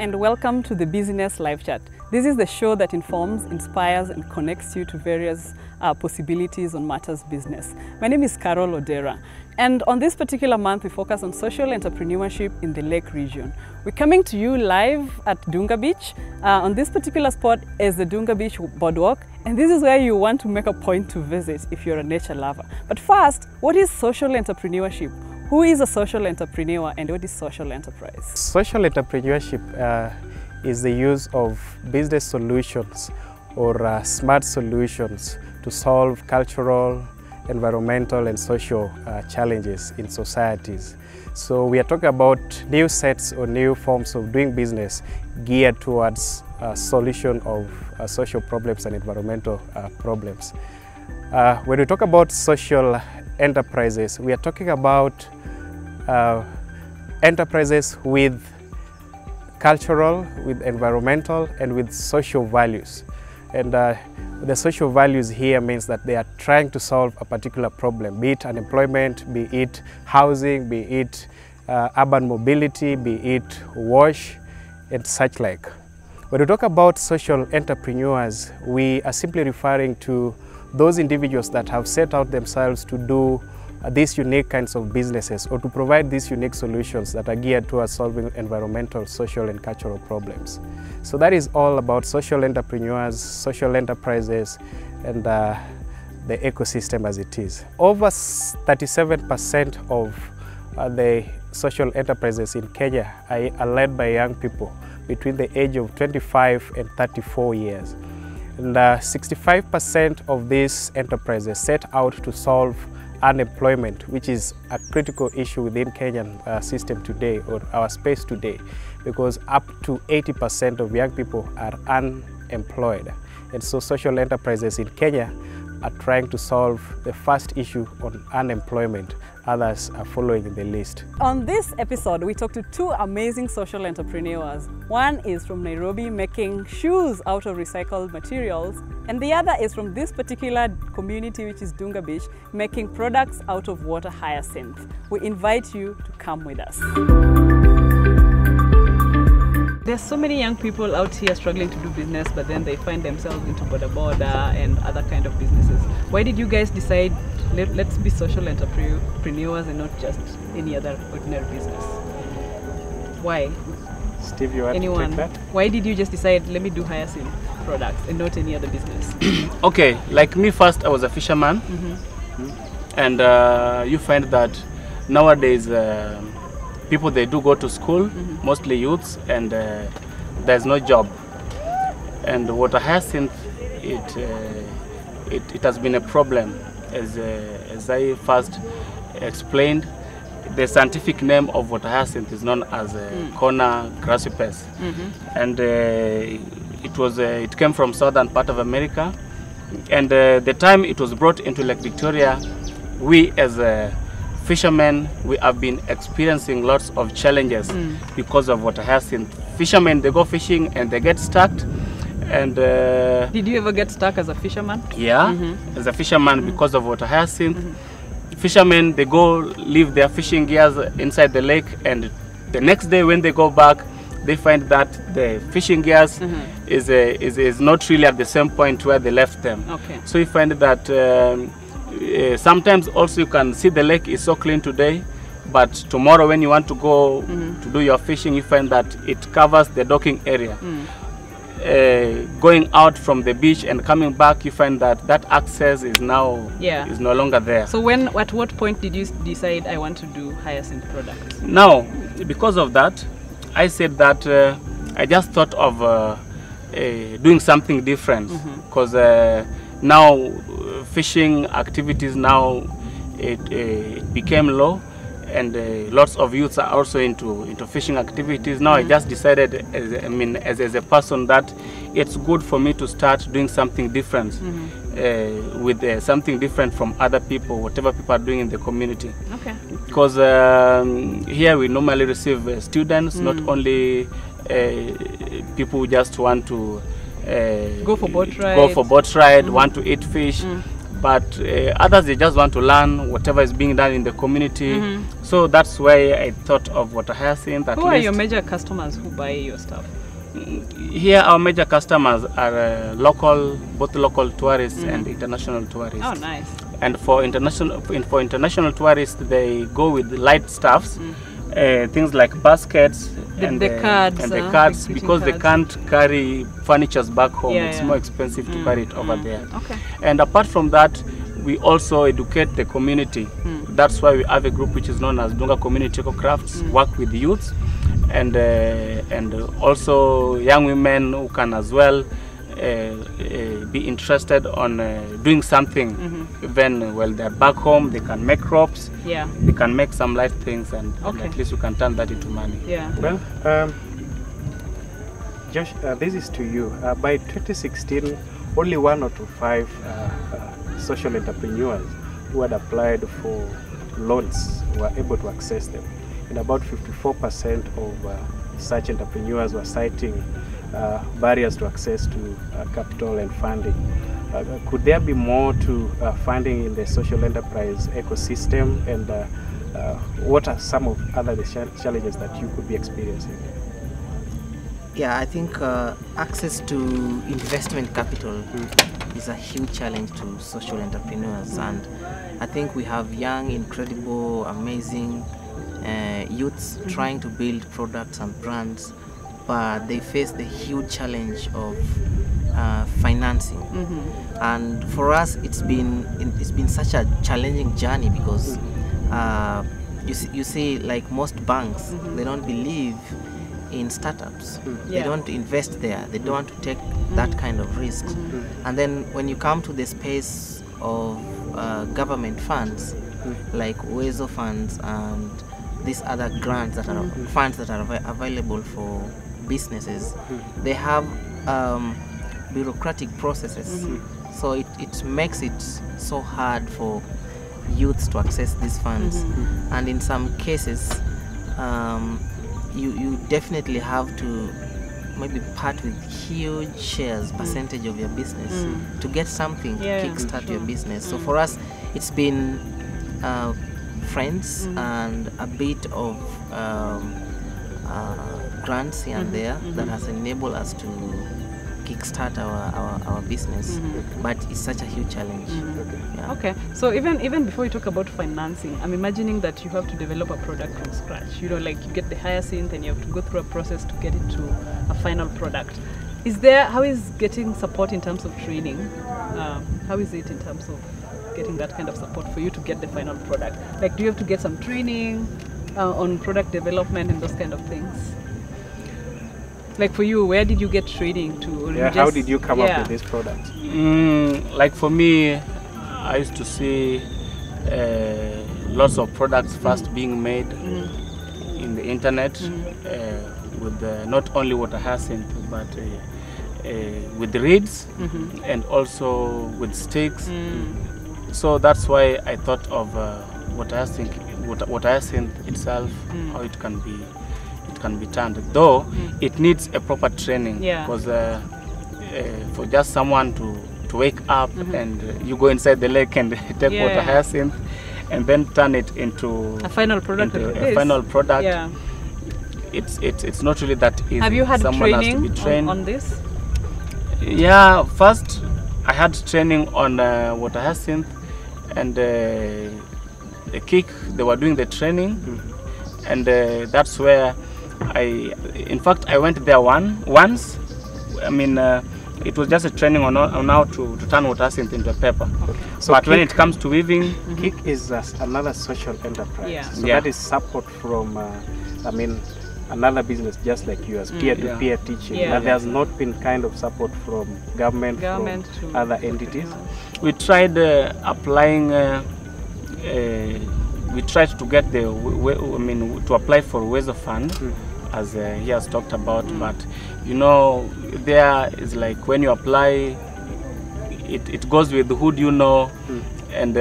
and welcome to the Business Live Chat. This is the show that informs, inspires and connects you to various possibilities on matters business. My name is Carol Odera, and on this particular month we focus on social entrepreneurship in the Lake region. We're coming to you live at Dunga Beach. On this particular spot is the Dunga Beach Boardwalk, and this is where you want to make a point to visit if you're a nature lover. But first, what is social entrepreneurship? Who is a social entrepreneur and what is social enterprise? Social entrepreneurship is the use of business solutions or smart solutions to solve cultural, environmental and social challenges in societies. So we are talking about new sets or new forms of doing business geared towards solution of social problems and environmental problems. When we talk about social enterprises, we are talking about enterprises with cultural, with environmental and with social values. And the social values here means that they are trying to solve a particular problem, be it unemployment, be it housing, be it urban mobility, be it wash and such like. When we talk about social entrepreneurs, we are simply referring to those individuals that have set out themselves to do these unique kinds of businesses or to provide these unique solutions that are geared towards solving environmental, social and cultural problems. So that is all about social entrepreneurs, social enterprises and the ecosystem as it is. Over 37% of the social enterprises in Kenya are led by young people between the age of 25 and 34 years. And 65% of these enterprises set out to solve unemployment, which is a critical issue within Kenyan system today or our space today, because up to 80% of young people are unemployed. And so social enterprises in Kenya are trying to solve the first issue on unemployment. Others are following in the list. On this episode, we talked to two amazing social entrepreneurs. One is from Nairobi making shoes out of recycled materials, and the other is from this particular community, which is Dunga Beach, making products out of water hyacinth. We invite you to come with us. There's so many young people out here struggling to do business, but then they find themselves into boda and other kind of businesses. Why did you guys decide, let's be social entrepreneurs and not just any other ordinary business? Why? Steve, you want to take that? Why did you just decide, let me do hyacinth products and not any other business? Okay, like me first, I was a fisherman. And you find that nowadays people, they do go to school, mostly youths, and there's no job. And water hyacinth, it has been a problem. As I first explained, the scientific name of water hyacinth is known as Corna crassipes. And it came from southern part of America. And the time it was brought into Lake Victoria, we as fishermen, we have been experiencing lots of challenges because of water hyacinth. Fishermen, they go fishing and they get stuck. And did you ever get stuck as a fisherman? Yeah, as a fisherman because of water hyacinth. Fishermen, they go leave their fishing gears inside the lake, and the next day when they go back, they find that the fishing gears is not really at the same point where they left them. Okay. So you find that sometimes also you can see the lake is so clean today, but tomorrow when you want to go to do your fishing, you find that it covers the docking area. Going out from the beach and coming back, you find that that access is now is no longer there. So at what point did you decide I want to do hyacinth products? Now, because of that, I said that I just thought of doing something different, because now fishing activities now it became low, and lots of youths are also into fishing activities. Now I just decided, as a person, that it's good for me to start doing something different, with something different from other people, whatever people are doing in the community. Okay. Because here we normally receive students, not only people who just want to go for boat ride, want to eat fish. but others, they just want to learn whatever is being done in the community. So that's why I thought of Water Hyacinth. Who are your major customers who buy your stuff? Here our major customers are both local tourists and international tourists. Oh, nice. And for international tourists, they go with light stuffs, things like baskets and the cards, because they can't carry furnitures back home. It's more expensive to carry it over there. Okay. And apart from that, we also educate the community. That's why we have a group which is known as Dunga Community Eco Crafts, work with youth and also young women who can as well be interested on doing something. Even while they're back home, they can make crops, they can make some light things, and at least you can turn that into money. Well, Josh, this is to you. By 2016, only 1 out of 5 social entrepreneurs who had applied for loans were able to access them. And about 54% of such entrepreneurs were citing barriers to access to capital and funding. Could there be more to funding in the social enterprise ecosystem, and what are some of other challenges that you could be experiencing? Yeah, I think access to investment capital is a huge challenge to social entrepreneurs, and I think we have young, incredible, amazing youths trying to build products and brands, but they face the huge challenge of financing. And for us, it's been such a challenging journey, because you see, like most banks, they don't believe in startups. They don't invest there. They don't want to take that kind of risk. And then when you come to the space of government funds, like WESO funds and these other grants that are funds that are available for businesses, they have bureaucratic processes. So it makes it so hard for youths to access these funds. And in some cases, you definitely have to maybe part with huge shares, percentage of your business to get something to kickstart your business. So for us, it's been friends and a bit of grants here and there that has enabled us to kickstart our business, but it's such a huge challenge. Okay, so even before you talk about financing, I'm imagining that you have to develop a product from scratch. You know, like you get the hyacinth and you have to go through a process to get it to a final product. How is getting support in terms of training? How is it in terms of getting that kind of support for you to get the final product? Like, do you have to get some training on product development and those kind of things? Like for you, where did you get training to? How did you come up with this product? Like for me, I used to see lots of products first being made in the internet with not only Water Hyacinth, but with reeds and also with sticks. So that's why I thought of Water Hyacinth itself, how it can be turned, though it needs a proper training, because for just someone to wake up and you go inside the lake and take Water Hyacinth and then turn it into a final product, it's not really that easy. Have you had Someone training has to be trained on this? Yeah, first I had training on Water Hyacinth, and the kick, they were doing the training, and that's where in fact I went there once. I mean, it was just a training on how to turn Water Hyacinth into a paper. So but when it comes to weaving, Kick is another social enterprise. So that is support from another business just like yours, peer-to-peer teaching. But there's not been kind of support from government from other entities. We tried applying. We tried to get to apply for WESO fund, as he has talked about, but you know, there is like when you apply, it goes with who do you know, and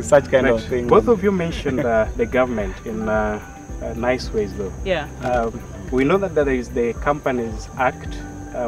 such kind of thing. Both of you mentioned the government in nice ways, though. Yeah. We know that there is the Companies Act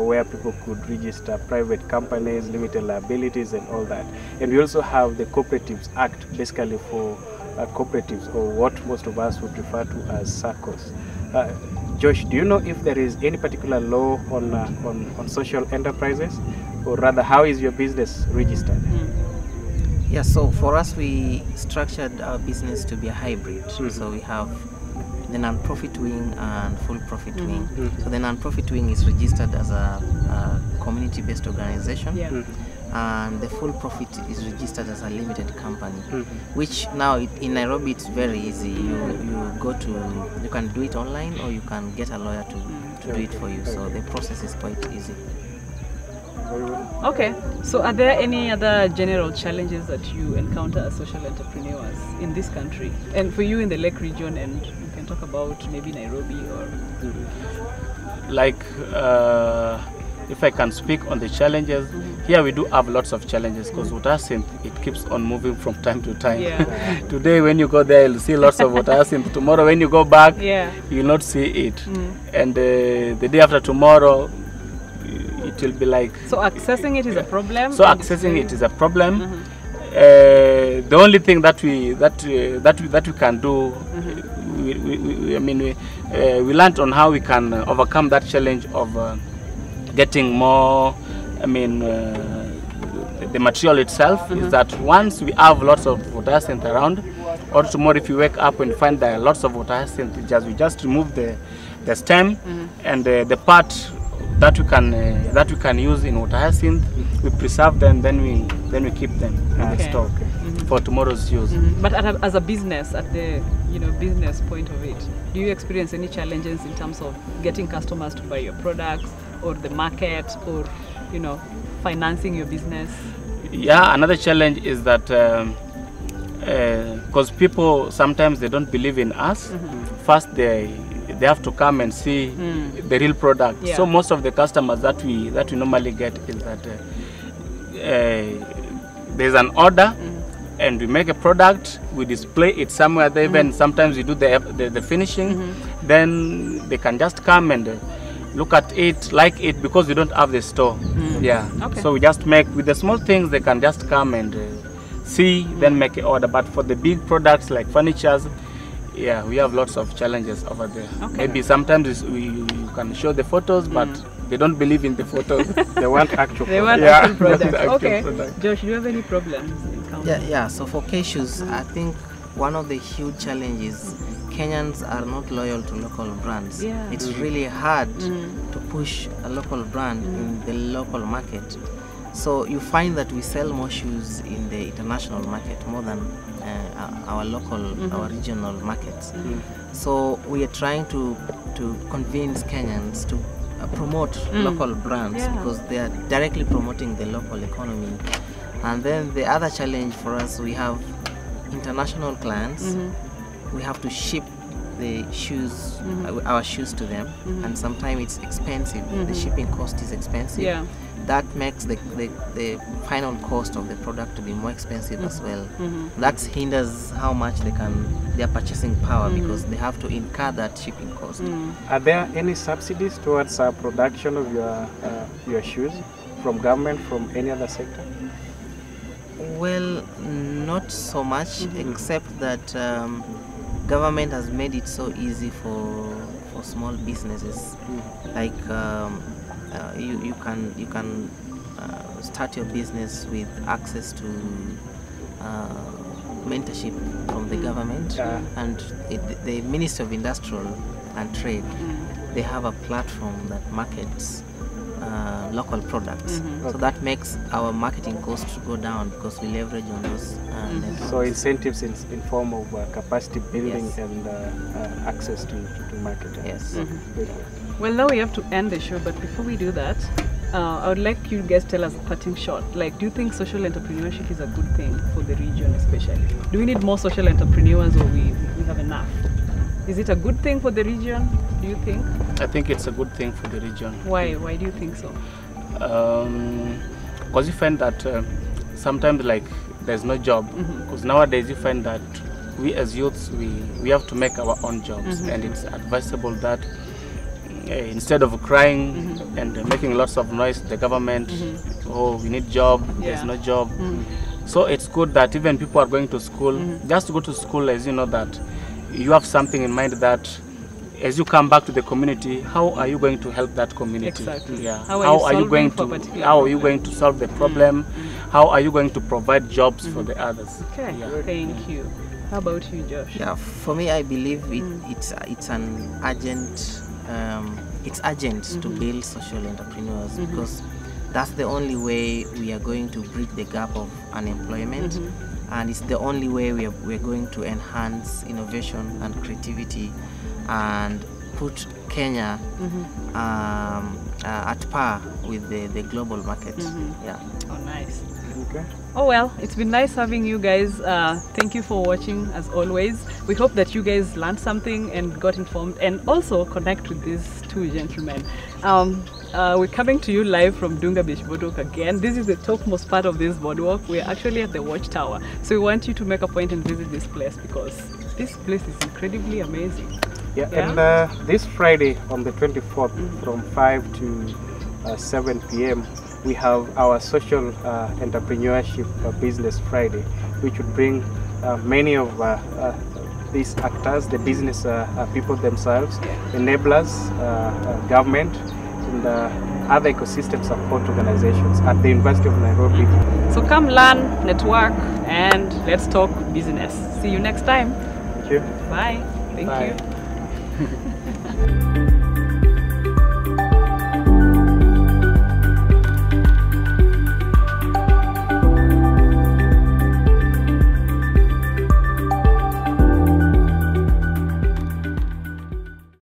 where people could register private companies, limited liabilities and all that. And we also have the Cooperatives Act, basically for cooperatives, or what most of us would refer to as SACCOs. Josh, do you know if there is any particular law on social enterprises, or rather how is your business registered? Yeah, so for us, we structured our business to be a hybrid. So we have the non-profit wing and full profit wing. So the non-profit wing is registered as a community-based organization. And the full profit is registered as a limited company, which now in Nairobi it's very easy. You can do it online, or you can get a lawyer to do it for you. So the process is quite easy. Okay, so are there any other general challenges that you encounter as social entrepreneurs in this country, and for you in the Lake region, and you can talk about maybe Nairobi or like if I can speak on the challenges, here we do have lots of challenges, because water hyacinth, it keeps on moving from time to time. Today when you go there, you'll see lots of water hyacinth. Tomorrow when you go back, you'll not see it. And the day after tomorrow, it will be like... So accessing it is a problem? So accessing it is a problem. The only thing that we can do, we learned on how we can overcome that challenge of getting more, the material itself, is that once we have lots of water hyacinth around, or tomorrow if you wake up and find there are lots of water hyacinth, we just remove the stem and the part that we can use in water hyacinth, we preserve them, then we keep them in the stock for tomorrow's use. But as a business, at the business point of it, do you experience any challenges in terms of getting customers to buy your products, or the market, or financing your business? Yeah, another challenge is that because people sometimes they don't believe in us. First they have to come and see the real product. So most of the customers that we normally get is that there's an order and we make a product, we display it somewhere there, even sometimes we do the finishing, then they can just come and look at it, like it, because we don't have the store. So we just make, with the small things, they can just come and see, then make an order. But for the big products like furnitures, we have lots of challenges over there. Maybe sometimes you can show the photos, but they don't believe in the photos. They want actual actual products. Josh, do you have any problems encountered? Yeah, so for cashews, I think one of the huge challenges, Kenyans are not loyal to local brands. It's really hard to push a local brand in the local market. So you find that we sell more shoes in the international market more than our local, our regional markets. So we are trying to convince Kenyans to promote local brands, because they are directly promoting the local economy. And then the other challenge for us, we have international clients. We have to ship the shoes, our shoes to them, and sometimes it's expensive. The shipping cost is expensive. That makes the final cost of the product to be more expensive as well. That hinders how much their purchasing power, because they have to incur that shipping cost. Are there any subsidies towards production of your shoes from government, from any other sector? Well, not so much, except that government has made it so easy for small businesses. Like you can start your business with access to mentorship from the government, and the Ministry of Industrial and Trade, they have a platform that markets local products. So that makes our marketing costs go down, because we leverage on those networks. So incentives in form of capacity building and access to market. Well, now we have to end the show, but before we do that, I would like you guys to tell us a parting shot. Like, do you think social entrepreneurship is a good thing for the region especially? Do we need more social entrepreneurs, or we have enough? Is it a good thing for the region, do you think? I think it's a good thing for the region. Why? Why do you think so? Because you find that sometimes like there's no job. Because nowadays you find that we as youths, we have to make our own jobs, and it's advisable that instead of crying and making lots of noise to the government, oh, we need job, there's no job. So it's good that even people are going to school, just to go to school as you know that you have something in mind that as you come back to the community, how are you going to help that community? Exactly. Yeah. How are you going to solve the problem? How are you going to provide jobs for the others? Okay, thank you. How about you, Josh? Yeah, for me, I believe it's an urgent. It's urgent to build social entrepreneurs because that's the only way we are going to bridge the gap of unemployment, and it's the only way we're going to enhance innovation and creativity and put Kenya at par with the global market. Yeah. Oh, nice. Okay. Oh well, it's been nice having you guys. Thank you for watching as always. We hope that you guys learned something and got informed and also connect with these two gentlemen. We're coming to you live from Dunga Beach Boardwalk again. This is the topmost part of this boardwalk. We're actually at the watchtower. So we want you to make a point and visit this place because this place is incredibly amazing. Yeah, and this Friday on the 24th from 5 to 7 p.m. we have our Social Entrepreneurship Business Friday, which would bring many of these actors, the business people themselves, enablers, government, and other ecosystem support organizations at the University of Nairobi. So come learn, network, and let's talk business. See you next time. Thank you. Bye. Thank Bye. you.